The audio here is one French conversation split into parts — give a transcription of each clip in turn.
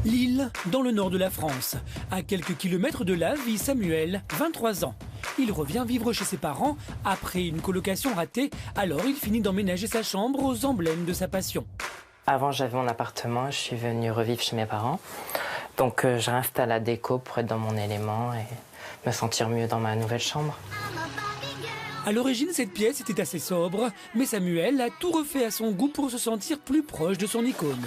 Lille, dans le nord de la France. À quelques kilomètres de là vit Samuel, 23 ans. Il revient vivre chez ses parents après une colocation ratée, alors il finit d'emménager sa chambre aux emblèmes de sa passion. Avant, j'avais mon appartement, je suis venue revivre chez mes parents. Donc je réinstalle la déco pour être dans mon élément et me sentir mieux dans ma nouvelle chambre. À l'origine, cette pièce était assez sobre, mais Samuel a tout refait à son goût pour se sentir plus proche de son icône.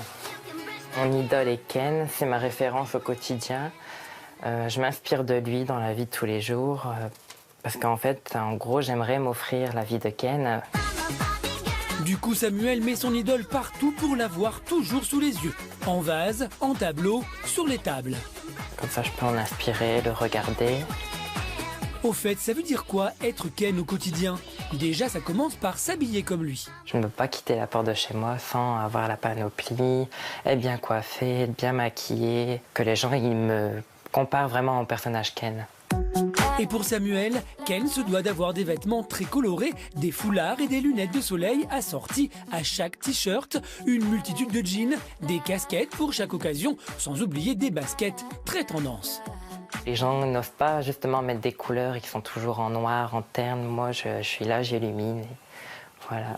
Mon idole est Ken, c'est ma référence au quotidien. Je m'inspire de lui dans la vie de tous les jours. Parce qu'en fait, en gros, j'aimerais m'offrir la vie de Ken. Du coup, Samuel met son idole partout pour la voir toujours sous les yeux. En vase, en tableau, sur les tables. Comme ça, je peux en inspirer, le regarder. Au fait, ça veut dire quoi être Ken au quotidien? Déjà, ça commence par s'habiller comme lui. Je ne peux pas quitter la porte de chez moi sans avoir la panoplie, être bien coiffée, être bien maquillée, que les gens ils me comparent vraiment au personnage Ken. Et pour Samuel, Ken se doit d'avoir des vêtements très colorés, des foulards et des lunettes de soleil assortis à chaque t-shirt, une multitude de jeans, des casquettes pour chaque occasion, sans oublier des baskets très tendance. Les gens n'osent pas justement mettre des couleurs, ils sont toujours en noir, en terne. Moi, je suis là, j'illumine. Voilà.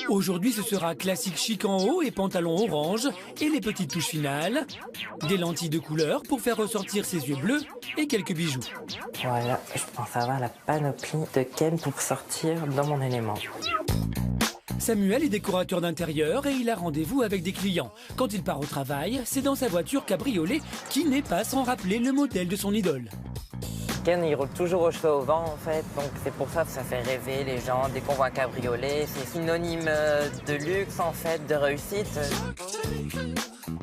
Aujourd'hui, ce sera classique chic en haut et pantalon orange et les petites touches finales, des lentilles de couleur pour faire ressortir ses yeux bleus et quelques bijoux. Voilà, je pense avoir la panoplie de Ken pour sortir dans mon élément. Samuel est décorateur d'intérieur et il a rendez-vous avec des clients. Quand il part au travail, c'est dans sa voiture cabriolet qui n'est pas sans rappeler le modèle de son idole. Ken, il roule toujours au chaud au vent, en fait, donc c'est pour ça que ça fait rêver les gens. Dès qu'on voit un cabriolet, c'est synonyme de luxe, en fait, de réussite.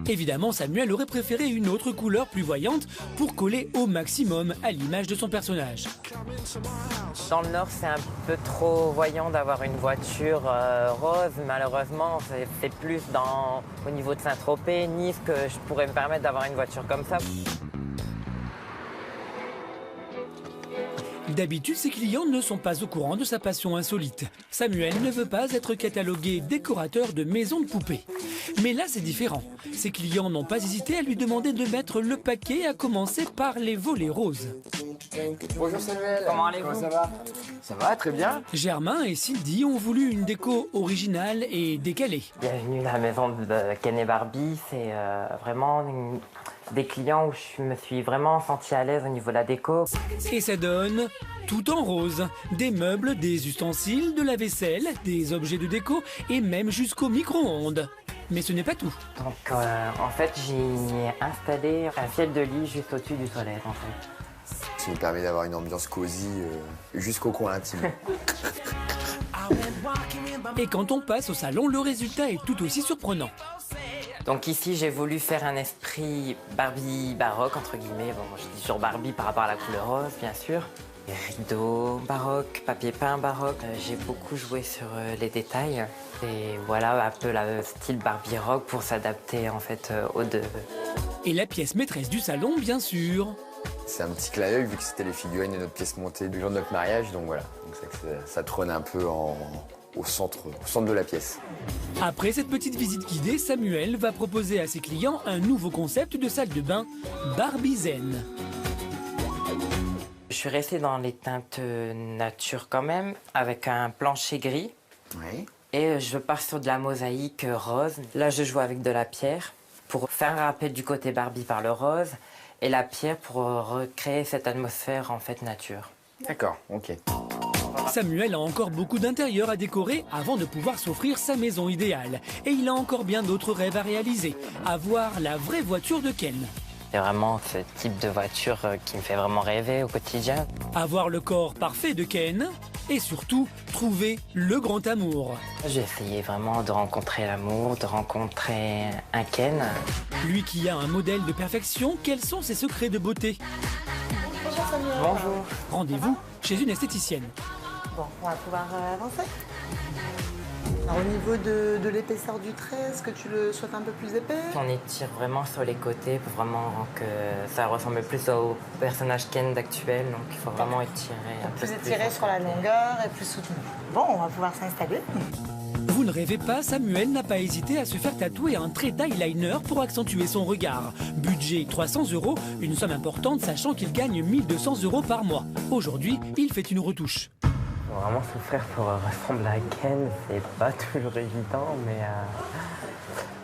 Évidemment, Samuel aurait préféré une autre couleur plus voyante pour coller au maximum à l'image de son personnage. Dans le Nord, c'est un peu trop voyant d'avoir une voiture rose. Malheureusement, c'est plus au niveau de Saint-Tropez, Nice, que je pourrais me permettre d'avoir une voiture comme ça. D'habitude, ses clients ne sont pas au courant de sa passion insolite. Samuel ne veut pas être catalogué décorateur de maisons de poupées. Mais là, c'est différent. Ses clients n'ont pas hésité à lui demander de mettre le paquet, à commencer par les volets roses. Bonjour Samuel. Comment allez-vous? Ça va? Ça va, très bien. Germain et Cindy ont voulu une déco originale et décalée. Bienvenue à la maison de Ken et Barbie. C'est vraiment des clients où je me suis vraiment sentie à l'aise au niveau de la déco. Et ça donne tout en rose. Des meubles, des ustensiles, de la vaisselle, des objets de déco et même jusqu'au micro-ondes. Mais ce n'est pas tout. Donc en fait, j'ai installé un fiel de lit juste au-dessus du toilette en fait. Ça nous permet d'avoir une ambiance cosy jusqu'au coin intime. Et quand on passe au salon, le résultat est tout aussi surprenant. Donc ici, j'ai voulu faire un esprit Barbie baroque, entre guillemets. Bon, je dis sur Barbie par rapport à la couleur rose, bien sûr. Les rideaux baroques, papier peint baroque. J'ai beaucoup joué sur les détails. Et voilà, un peu le style Barbie rock pour s'adapter en fait aux deux. Et la pièce maîtresse du salon, bien sûr. C'est un petit clin d'œil vu que c'était les figurines de notre pièce montée du jour de notre mariage. Donc voilà, donc ça trône un peu au centre de la pièce. Après cette petite visite guidée, Samuel va proposer à ses clients un nouveau concept de salle de bain, Barbie Zen. Je suis restée dans les teintes nature quand même, avec un plancher gris. Oui. Et je pars sur de la mosaïque rose. Là, je joue avec de la pierre pour faire un rappel du côté Barbie par le rose et la pierre pour recréer cette atmosphère en fait nature. D'accord, ok. Samuel a encore beaucoup d'intérieur à décorer avant de pouvoir s'offrir sa maison idéale. Et il a encore bien d'autres rêves à réaliser. Avoir la vraie voiture de Ken. C'est vraiment ce type de voiture qui me fait vraiment rêver au quotidien. Avoir le corps parfait de Ken. Et surtout, trouver le grand amour. J'ai essayé vraiment de rencontrer l'amour, de rencontrer un Ken. Lui qui a un modèle de perfection, quels sont ses secrets de beauté? Bonjour Samuel. Bonjour. Rendez-vous chez une esthéticienne. Bon, on va pouvoir avancer. Alors, au niveau de l'épaisseur du trait, est-ce que tu le souhaites un peu plus épais? On étire vraiment sur les côtés pour vraiment que ça ressemble plus au personnage Ken d'actuel. Donc il faut vraiment étirer un peu Plus étiré sur la longueur et plus soutenu. Bon, on va pouvoir s'installer. Vous ne rêvez pas, Samuel n'a pas hésité à se faire tatouer un trait d'eyeliner pour accentuer son regard. Budget 300 €, une somme importante sachant qu'il gagne 1200 € par mois. Aujourd'hui, il fait une retouche. Faut vraiment souffrir pour ressembler à Ken, c'est pas toujours évident, mais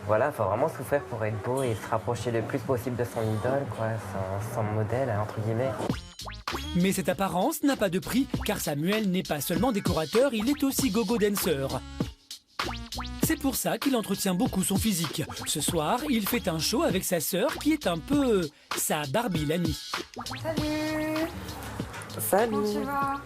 voilà, faut vraiment souffrir pour être beau et se rapprocher le plus possible de son idole, quoi, son modèle, entre guillemets. Mais cette apparence n'a pas de prix, car Samuel n'est pas seulement décorateur, il est aussi gogo dancer. C'est pour ça qu'il entretient beaucoup son physique. Ce soir, il fait un show avec sa sœur qui est un peu sa Barbie l'amie. Salut! Salut! Comment tu vas?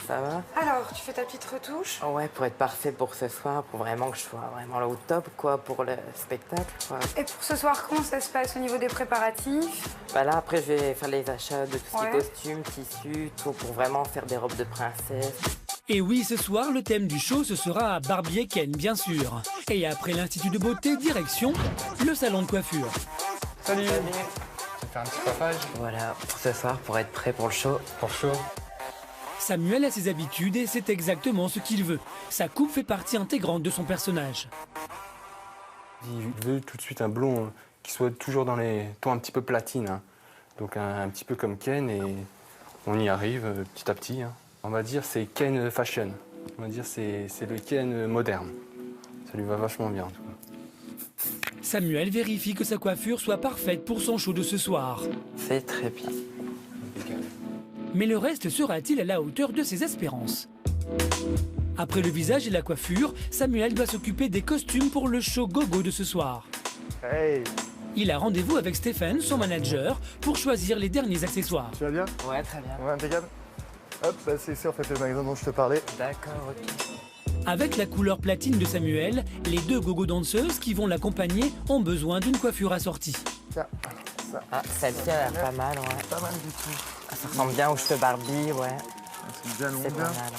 Ça va? Alors, tu fais ta petite retouche? Ouais, pour être parfait pour ce soir, pour vraiment que je sois vraiment là au top, quoi, pour le spectacle, quoi. Et pour ce soir, comment ça se passe au niveau des préparatifs? Bah là, après, je vais faire les achats de tout ce qui est Ouais. costumes, tissus, tout, pour vraiment faire des robes de princesse. Et oui, ce soir, le thème du show, ce sera Barbie et Ken, bien sûr. Et après l'Institut de beauté, direction le salon de coiffure. Salut. Salut. Je vais faire un petit coiffage. Voilà, pour ce soir, pour être prêt pour le show. Pour chaud. Samuel a ses habitudes et c'est exactement ce qu'il veut. Sa coupe fait partie intégrante de son personnage. Il veut tout de suite un blond qui soit toujours dans les tons un petit peu platine. Hein. Donc un petit peu comme Ken et on y arrive petit à petit. Hein. On va dire c'est Ken fashion. On va dire c'est le Ken moderne. Ça lui va vachement bien en tout cas. Samuel vérifie que sa coiffure soit parfaite pour son show de ce soir. C'est très bien. Mais le reste sera-t-il à la hauteur de ses espérances? Après le visage et la coiffure, Samuel doit s'occuper des costumes pour le show gogo de ce soir. Hey, Il a rendez-vous avec Stéphane, son manager, pour choisir les derniers accessoires. tu vas bien? Ouais, très bien. Ouais, impeccable. Hop, bah c'est ici en fait le magasin dont je te parlais. D'accord, ok. Avec la couleur platine de Samuel, les deux gogo danseuses qui vont l'accompagner ont besoin d'une coiffure assortie. Tiens, ça, Ah, celle-ci, elle a l'air pas mal, ouais. pas mal du tout. Ah, ça ressemble bien aux cheveux Barbie, ouais. C'est bien long, C'est pas bien. mal,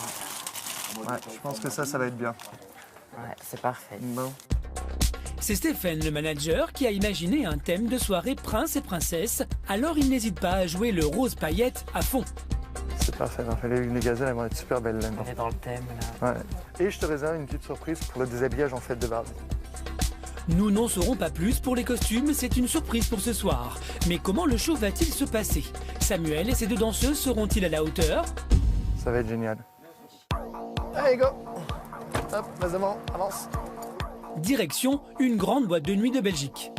ouais. Ouais, je pense que ça va être bien. Ouais, c'est parfait. Bon. C'est Stéphane, le manager, qui a imaginé un thème de soirée prince et princesse, alors il n'hésite pas à jouer le rose paillette à fond. C'est parfait, les gazelles elles vont être super belles là-dedans. On est dans le thème, là. Ouais. Et je te réserve une petite surprise pour le déshabillage en fête de Barbie. Nous n'en saurons pas plus pour les costumes, c'est une surprise pour ce soir. Mais comment le show va-t-il se passer? Samuel et ses deux danseuses seront-ils à la hauteur? Ça va être génial. Allez, go! Hop, vas-y, avance. Direction une grande boîte de nuit de Belgique.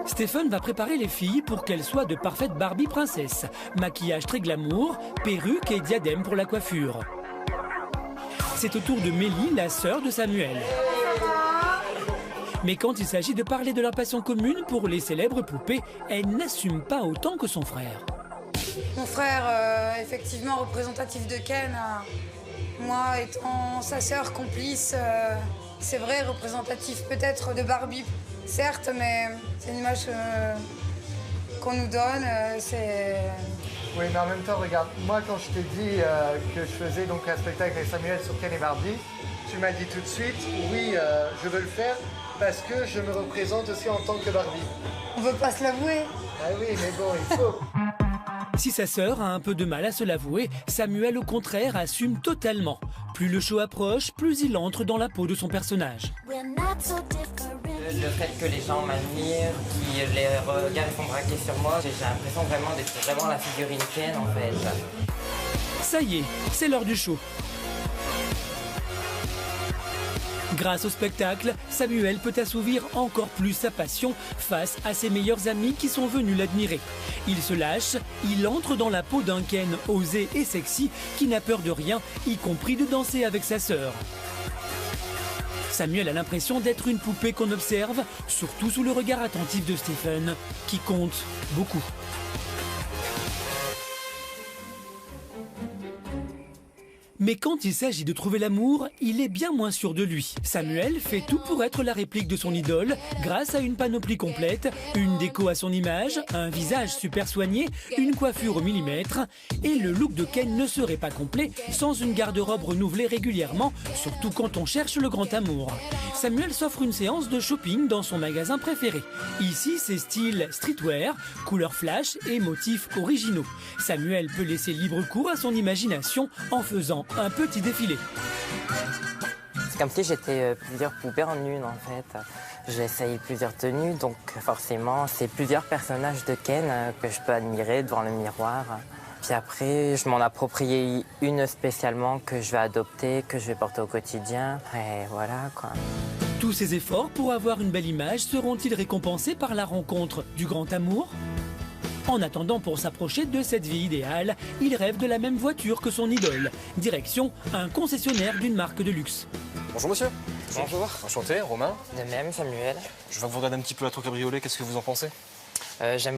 Stéphane va préparer les filles pour qu'elles soient de parfaites Barbie princesses. Maquillage très glamour, perruque et diadème pour la coiffure. C'est au tour de Mélie, la sœur de Samuel. Mais quand il s'agit de parler de leur passion commune pour les célèbres poupées, elle n'assume pas autant que son frère. Mon frère, effectivement représentatif de Ken, moi étant sa sœur complice, c'est vrai, représentatif peut-être de Barbie, certes, mais c'est une image qu'on nous donne, c'est... Oui, mais en même temps, regarde, moi quand je t'ai dit que je faisais donc un spectacle avec Samuel sur Ken et Barbie, tu m'as dit tout de suite, oui, je veux le faire parce que je me représente aussi en tant que Barbie. On veut pas se l'avouer. Ah oui, mais bon, il faut. Si sa sœur a un peu de mal à se l'avouer, Samuel au contraire assume totalement. Plus le show approche, plus il entre dans la peau de son personnage. Le fait que les gens m'admirent, que les regards sont braqués sur moi, j'ai l'impression vraiment d'être vraiment la figurine Ken en fait. Ça y est, c'est l'heure du show. Grâce au spectacle, Samuel peut assouvir encore plus sa passion face à ses meilleurs amis qui sont venus l'admirer. Il se lâche, il entre dans la peau d'un Ken osé et sexy qui n'a peur de rien, y compris de danser avec sa sœur. Samuel a l'impression d'être une poupée qu'on observe, surtout sous le regard attentif de Stephen, qui compte beaucoup. Mais quand il s'agit de trouver l'amour, il est bien moins sûr de lui. Samuel fait tout pour être la réplique de son idole, grâce à une panoplie complète, une déco à son image, un visage super soigné, une coiffure au millimètre. Et le look de Ken ne serait pas complet sans une garde-robe renouvelée régulièrement, surtout quand on cherche le grand amour. Samuel s'offre une séance de shopping dans son magasin préféré. Ici, c'est style streetwear, couleurs flash et motifs originaux. Samuel peut laisser libre cours à son imagination en faisant un petit défilé. C'est comme si j'étais plusieurs poupées en une en fait. J'ai essayé plusieurs tenues, donc forcément c'est plusieurs personnages de Ken que je peux admirer devant le miroir. Puis après, je m'en appropriais une spécialement que je vais adopter, que je vais porter au quotidien. Et voilà quoi. Tous ces efforts pour avoir une belle image seront-ils récompensés par la rencontre du grand amour? En attendant, pour s'approcher de cette vie idéale, il rêve de la même voiture que son idole. Direction un concessionnaire d'une marque de luxe. Bonjour monsieur. Bonjour. Enchanté, Romain. De même, Samuel. Je vois que vous regardez un petit peu la tour cabriolet, qu'est-ce que vous en pensez? J'aime